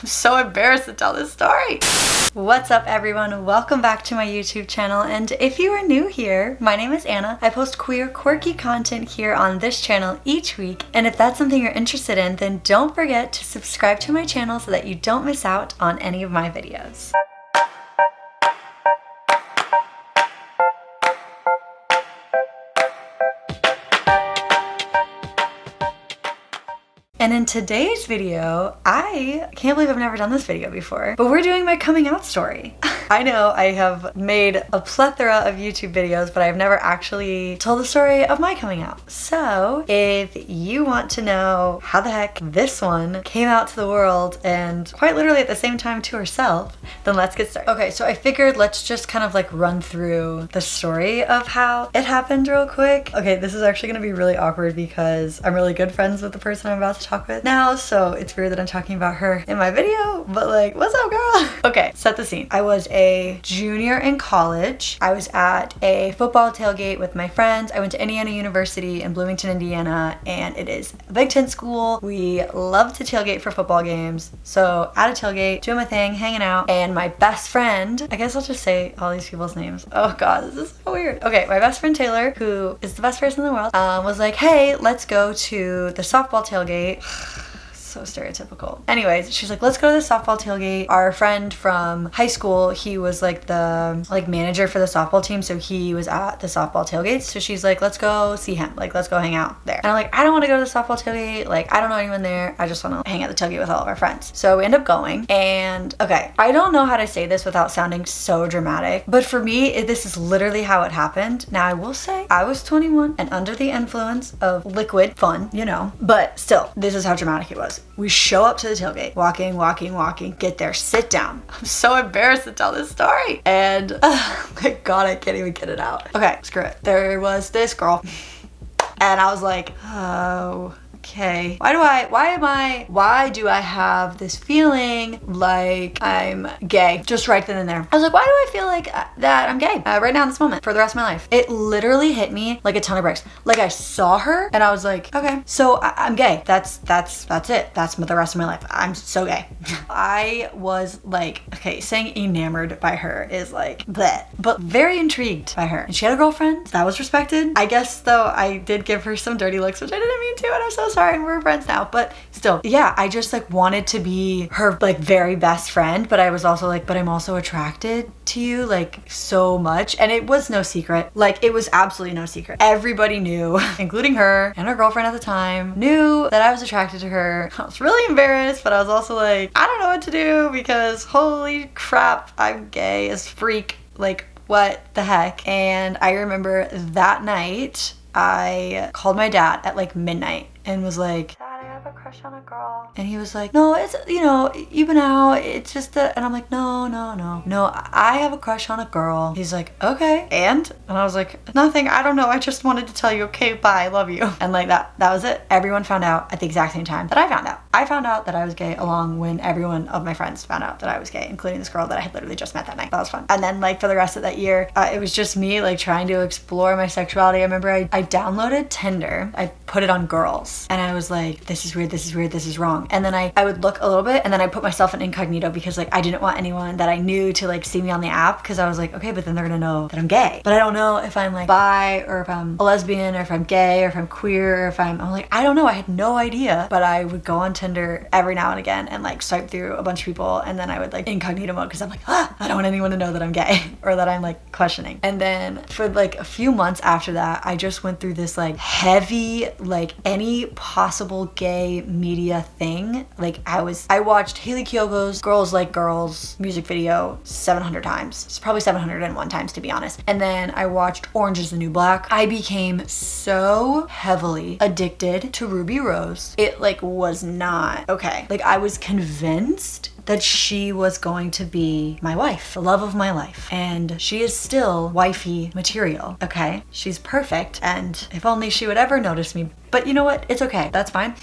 I'm so embarrassed to tell this story. What's up everyone? Welcome back to my YouTube channel, and if you are new here, my name is Anna. I post queer, quirky content here on this channel each week, and if that's something you're interested in, then don't forget to subscribe to my channel so that you don't miss out on any of my videos. And in today's video, I can't believe I've never done this video before, but we're doing my coming out story. I know I have made a plethora of YouTube videos, but I've never actually told the story of my coming out. So if you want to know how the heck this one came out to the world and quite literally at the same time to herself, then let's get started. Okay, so I figured let's just kind of like run through the story of how it happened real quick. Okay, this is actually gonna be really awkward because I'm really good friends with the person I'm about to talk with now, so it's weird that I'm talking about her in my video, but like, what's up girl? Okay, set the scene. I was a junior in college. I was at a football tailgate with my friends. I went to Indiana University in Bloomington, Indiana, and it is a Big Ten school. We love to tailgate for football games. So at a tailgate, doing my thing, hanging out, and my best friend, I guess I'll just say all these people's names. Oh god, this is so weird. Okay, my best friend Taylor, who is the best person in the world, was like, hey, let's go to the softball tailgate. So stereotypical. Anyways, she's like, let's go to the softball tailgate. Our friend from high school, he was like the manager for the softball team, so he was at the softball tailgate. So she's like, let's go see him. Like, let's go hang out there. And I'm like, I don't want to go to the softball tailgate. Like, I don't know anyone there. I just want to hang out at the tailgate with all of our friends. So we end up going. And okay, I don't know how to say this without sounding so dramatic, but for me, this is literally how it happened. Now I will say I was 21 and under the influence of liquid fun, you know, but still, this is how dramatic it was. We show up to the tailgate, walking, get there, sit down. I'm so embarrassed to tell this story. And oh my god, I can't even get it out. Okay, screw it. There was this girl and I was like, oh, okay. Why do I have this feeling like I'm gay? Just right then and there. I was like, why do I feel like that I'm gay right now in this moment for the rest of my life? It literally hit me like a ton of bricks. Like I saw her and I was like, okay, so I'm gay. That's it. That's the rest of my life. I'm so gay. I was like, okay, saying enamored by her is like bleh, but very intrigued by her. And she had a girlfriend. That was respected. I guess though I did give her some dirty looks, which I didn't mean to, and I'm so sorry, we're friends now, but still, yeah, I just like wanted to be her like very best friend, but I was also like, but I'm also attracted to you like so much. And it was no secret. Like it was absolutely no secret. Everybody knew, including her and her girlfriend at the time, knew that I was attracted to her. I was really embarrassed, but I was also like, I don't know what to do because holy crap, I'm gay as freak. Like what the heck? And I remember that night I called my dad at like midnight and was like, Dad, I have a crush on a girl. And he was like, no, it's, you know, even now, it's just that. And I'm like, no, I have a crush on a girl. He's like, okay. And I was like, nothing, I don't know. I just wanted to tell you, okay, bye, I love you. And like that was it. Everyone found out at the exact same time that I found out. I found out that I was gay along when everyone of my friends found out that I was gay, including this girl that I had literally just met that night. That was fun. And then like for the rest of that year, it was just me like trying to explore my sexuality. I remember I downloaded Tinder. I put it on girls. And I was like, this is weird, this is wrong. And then I would look a little bit and then I put myself in incognito because like I didn't want anyone that I knew to like see me on the app, because I was like, okay, but then they're gonna know that I'm gay. But I don't know if I'm like bi or if I'm a lesbian or if I'm gay or if I'm queer or if I'm like, I don't know. I had no idea. But I would go on Tinder every now and again and like swipe through a bunch of people, and then I would like incognito mode because I'm like, I don't want anyone to know that I'm gay or that I'm like questioning. And then for like a few months after that, I just went through this like heavy, like any possible gay media thing. Like I watched Haley Kyogo's Girls Like Girls music video 700 times. It's probably 701 times to be honest. And then I watched Orange is the New Black. I became so heavily addicted to Ruby Rose. It like was not okay. Like I was convinced that she was going to be my wife, the love of my life. And she is still wifey material, okay? She's perfect, and if only she would ever notice me. But you know what? It's okay. That's fine.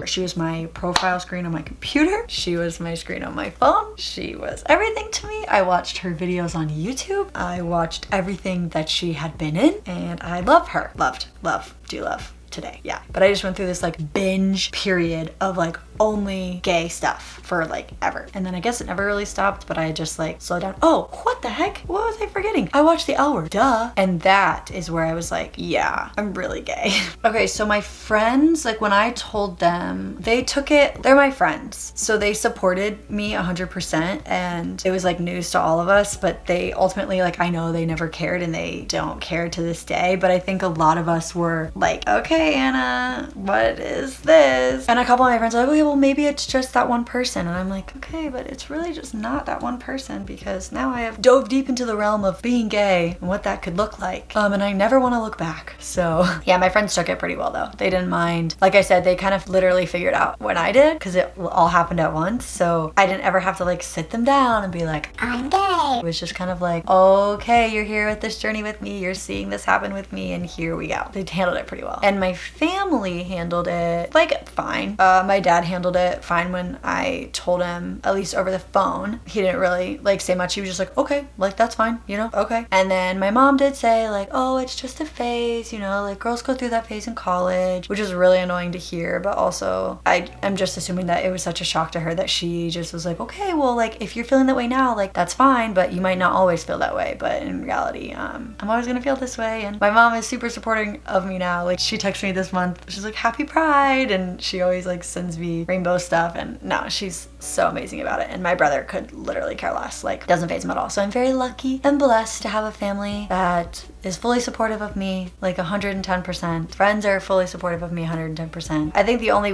She was my profile screen on my computer. She was my screen on my phone. She was everything to me. I watched her videos on YouTube. I watched everything that she had been in, and I love her. Love, do love. today. Yeah. But I just went through this like binge period of like only gay stuff for like ever. And then I guess it never really stopped, but I just like slowed down. Oh, what the heck? What was I forgetting? I watched The L Word, duh. And that is where I was like, yeah, I'm really gay. Okay, so my friends, like when I told them, they took it, they're my friends. So they supported me 100% and it was like news to all of us, but they ultimately, like, I know they never cared and they don't care to this day, but I think a lot of us were like, okay, Anna, what is this? And a couple of my friends were like, okay, well, maybe it's just that one person. And I'm like, okay, but it's really just not that one person, because now I have dove deep into the realm of being gay and what that could look like. And I never want to look back. So yeah, my friends took it pretty well though. They didn't mind. Like I said, they kind of literally figured out when I did, because it all happened at once. So I didn't ever have to like sit them down and be like, I'm gay. It was just kind of like, okay, you're here with this journey with me. You're seeing this happen with me, and here we go. They handled it pretty well. And my family handled it like fine. My dad handled it fine when I told him, at least over the phone. He didn't really like say much. He was just like, okay, like that's fine, you know, okay. And then my mom did say like, oh, it's just a phase, you know, like girls go through that phase in college, which is really annoying to hear. But also I'm just assuming that it was such a shock to her that she just was like, okay, well, like if you're feeling that way now, like that's fine, but you might not always feel that way. But in reality, I'm always gonna feel this way. And my mom is super supporting of me now. Like she texted me this month, she's like, happy Pride, and she always like sends me rainbow stuff. And no, she's so amazing about it. And my brother could literally care less, like doesn't faze him at all. So I'm very lucky and blessed to have a family that is fully supportive of me, like 110%. Friends are fully supportive of me 110%. I think the only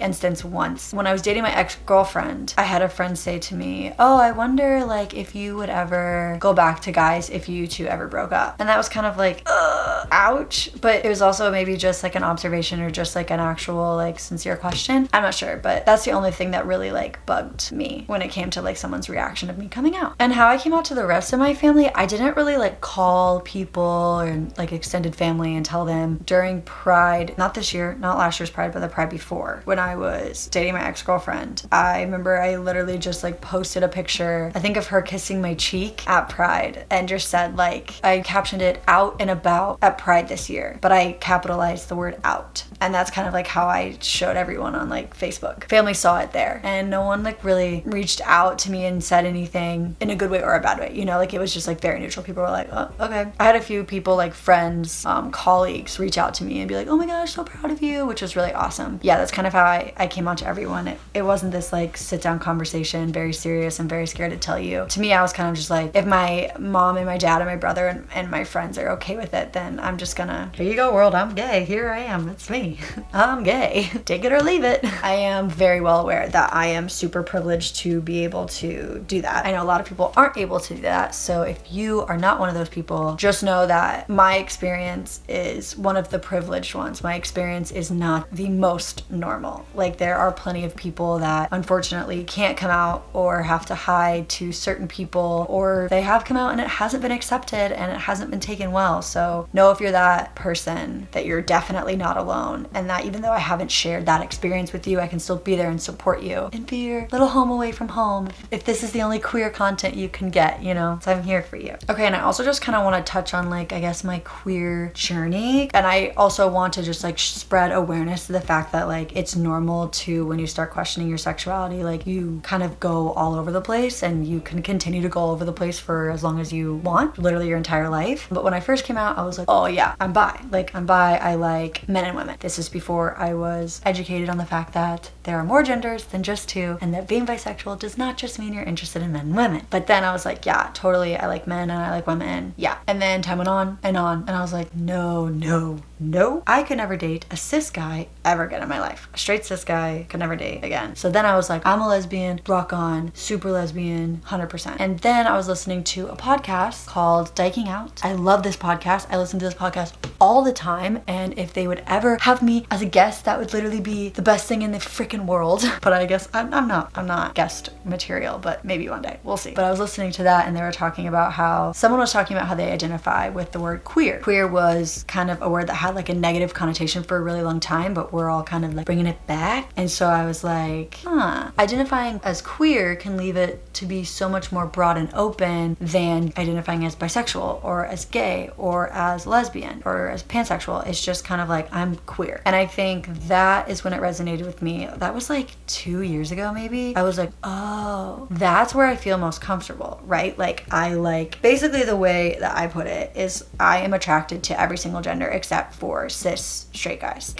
instance once, when I was dating my ex-girlfriend, I had a friend say to me, oh, I wonder like if you would ever go back to guys if you two ever broke up. And that was kind of like, ouch. But it was also maybe just like an observation or just like an actual like sincere question. I'm not sure, but that's the only thing that really like bugged me when it came to like someone's reaction of me coming out. And how I came out to the rest of my family, I didn't really like call people or like extended family and tell them during Pride, not this year, not last year's Pride, but the Pride before, when I was dating my ex-girlfriend. I remember I literally just like posted a picture, I think of her kissing my cheek at Pride, and just said like, I captioned it out and about at Pride this year, but I capitalized the word out. And that's kind of like how I showed everyone on like Facebook. Family saw it there, and no one like really reached out to me and said anything in a good way or a bad way, you know, like it was just like very neutral. People were like, oh, okay. I had a few people like friends, colleagues reach out to me and be like, oh my gosh, so proud of you, which was really awesome. Yeah, that's kind of how I came out to everyone. It wasn't this like sit down conversation, very serious and very scared to tell you. To me, I was kind of just like, if my mom and my dad and my brother and my friends are okay with it, then I'm just gonna, here you go world, I'm gay, here I am, it's me. I'm gay. Take it or leave it. I am very well aware that I am super privileged to be able to do that. I know a lot of people aren't able to do that. So if you are not one of those people, just know that my experience is one of the privileged ones. My experience is not the most normal. Like there are plenty of people that unfortunately can't come out or have to hide to certain people, or they have come out and it hasn't been accepted and it hasn't been taken well. So know if you're that person that you're definitely not alone. And that even though I haven't shared that experience with you, I can still be there and support you and be your little home away from home if this is the only queer content you can get, you know? So I'm here for you. Okay, and I also just kind of want to touch on like, I guess my queer journey. And I also want to just like spread awareness to the fact that like it's normal to, when you start questioning your sexuality, like you kind of go all over the place, and you can continue to go all over the place for as long as you want, literally your entire life. But when I first came out, I was like, oh yeah, I'm bi. Like I'm bi, I like men and women. This is before I was educated on the fact that there are more genders than just two, and that being bisexual does not just mean you're interested in men and women. But then I was like, yeah, totally, I like men and I like women. Yeah. And then time went on, and I was like, no, I could never date a cis guy ever again in my life. A straight cis guy could never date again. So then I was like, I'm a lesbian, rock on, super lesbian, 100%. And then I was listening to a podcast called Dyking Out. I love this podcast. I listen to this podcast all the time, and if they would ever have me as a guest, that would literally be the best thing in the freaking world. But I guess I'm not guest material, but maybe one day, we'll see. But I was listening to that, and they were talking about how someone was talking about how they identify with the word queer. Queer was kind of a word that had like a negative connotation for a really long time, but we're all kind of like bringing it back. And so I was like, identifying as queer can leave it to be so much more broad and open than identifying as bisexual or as gay or as lesbian or as pansexual. It's just kind of like, I'm queer. And I think that is when it resonated with me. That was like 2 years ago maybe. I was like, oh, that's where I feel most comfortable, right? Like I like, basically the way that I put it is I am attracted to every single gender except for cis straight guys.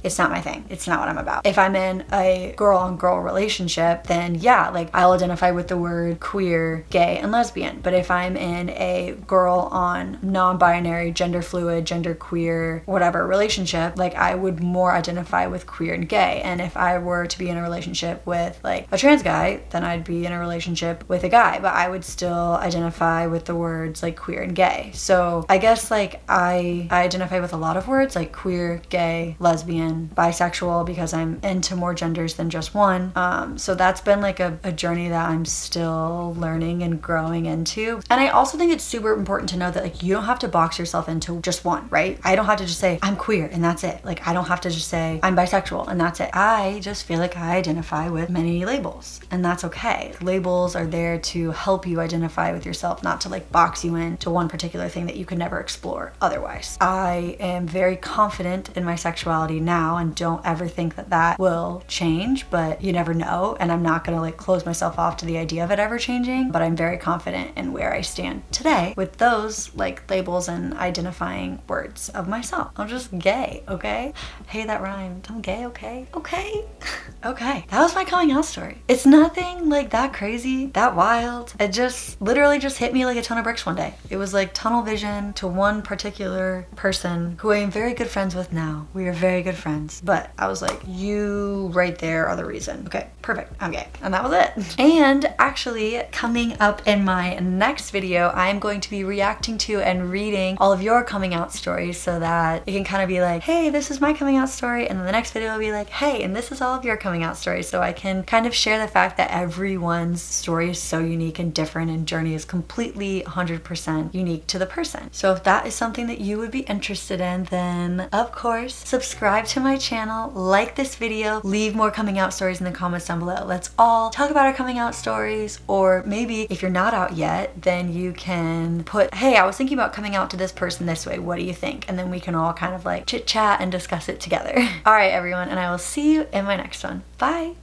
It's not my thing. It's not what I'm about. If I'm in a girl on girl relationship, then yeah, like I'll identify with the word queer, gay, and lesbian. But if I'm in a girl on non-binary, gender fluid, gender queer, whatever relationship, like I would more identify with queer and gay. And if I were to be in a relationship with like a trans guy, then I'd be in a relationship with a guy, but I would still identify with the words like queer and gay. So I guess like I identify with a lot of words like queer, gay, lesbian, bisexual, because I'm into more genders than just one. So that's been like a journey that I'm still learning and growing into. And I also think it's super important to know that like you don't have to box yourself into just one, right? I don't have to just say I'm queer and that's it. Like I don't have to just say I'm bisexual and that's it. I just feel like I identify with many labels, and that's okay. Labels are there to help you identify with yourself, not to like box you into one particular thing that you could never explore otherwise. I am very confident in my sexuality now and don't ever think that that will change, but you never know. And I'm not gonna like close myself off to the idea of it ever changing, but I'm very confident in where I stand today with those like labels and identifying words of myself. I'm just gay, okay? Hey, that rhymed. I'm gay, okay? Okay. Okay. That was my coming out story. It's nothing like that crazy, that wild. It just literally just hit me like a ton of bricks one day. It was like tunnel vision to one particular person who I am very good friends with now. We are very good friends. But I was like, you right there are the reason. Okay, perfect. I'm gay. And that was it. And actually, coming up in my next video, I'm going to be reacting to and reading all of your coming out stories so that it can kind of be like, hey, this is my coming out story. And then the next video will be like, hey, and this is all of your coming out stories. So I can kind of share the fact that everyone's story is so unique and different and journey is completely 100% unique to the person. So if that is something that you would be interested in, then of course, subscribe to my channel, like this video, leave more coming out stories in the comments down below. Let's all talk about our coming out stories, or maybe if you're not out yet, then you can put, hey, I was thinking about coming out to this person this way. What do you think? And then we can all kind of like chit chat and discuss it together. All right, everyone, and I will see you in my next one. Bye.